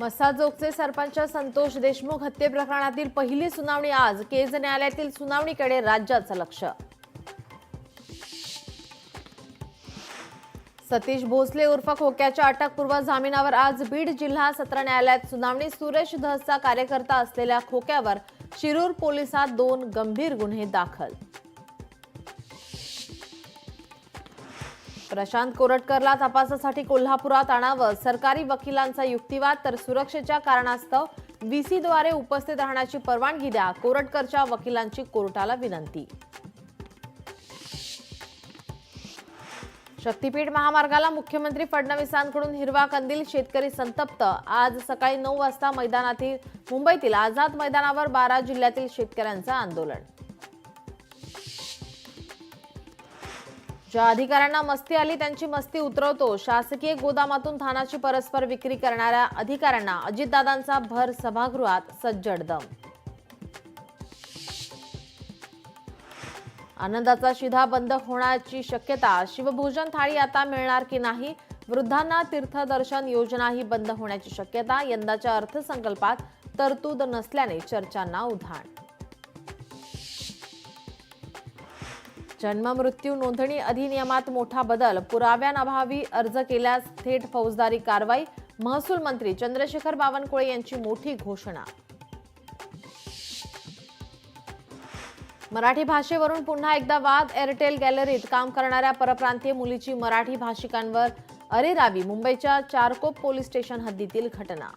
मसाजोगचे सरपंच संतोष देशमुख हत्ये प्रकरणातील पहिली सुनावणी आज केज न्यायालयातील सुनावणीकडे राज्याचं लक्ष। सतीश भोसले उर्फ खोक्याच्या अटकपूर्व जामिनावर आज बीड जिल्हा सत्र न्यायालयात सुनावणी। सुरेश धसचा कार्यकर्ता असलेल्या खोक्यावर शिरूर पोलिसात 2 गंभीर गुन्हे दाखल। प्रशांत कोरटकरला तपासासाठी कोल्हापुरात आणावं, सरकारी वकिलांचा युक्तिवाद। तर सुरक्षेच्या कारणास्तव व्हीसीद्वारे उपस्थित राहण्याची परवानगी द्या, कोरटकरच्या वकिलांची कोर्टाला विनंती। शक्तीपीठ महामार्गाला मुख्यमंत्री फडणवीसांकडून हिरवा कंदील, शेतकरी संतप्त। आज सकाळी 9 वाजता मुंबईतील आझाद मैदानावर 12 जिल्ह्यातील शेतकऱ्यांचं आंदोलन। ज्या अधिकाऱ्यांना मस्ती आली त्यांची मस्ती उतरवतो, शासकीय गोदामातून धानाची परस्पर विक्री करणाऱ्या अधिकाऱ्यांना अजितदादांचा भर सभागृहात सज्जड दम। आनंदाचा शिधा बंद होण्याची शक्यता, शिवभोजन थाळी आता मिळणार की नाही, वृद्धांना तीर्थदर्शन योजनाही बंद होण्याची शक्यता। यंदाच्या अर्थसंकल्पात तरतूद नसल्याने चर्चांना उधाण। जन्म मृत्यू नोंदणी अधिनियमात मोठा बदल, पुराव्यांअभावी अर्ज केल्यास थेट फौजदारी कारवाई। महसूल मंत्री चंद्रशेखर बावनकुळे यांची मोठी घोषणा। मराठी भाषेवरून पुन्हा एकदा वाद, एअरटेल गॅलरीत काम करणाऱ्या परप्रांतीय मुलीची मराठी भाषिकांवर अरेरावी। मुंबईच्या चारकोप पोलीस स्टेशन हद्दीतील घटना।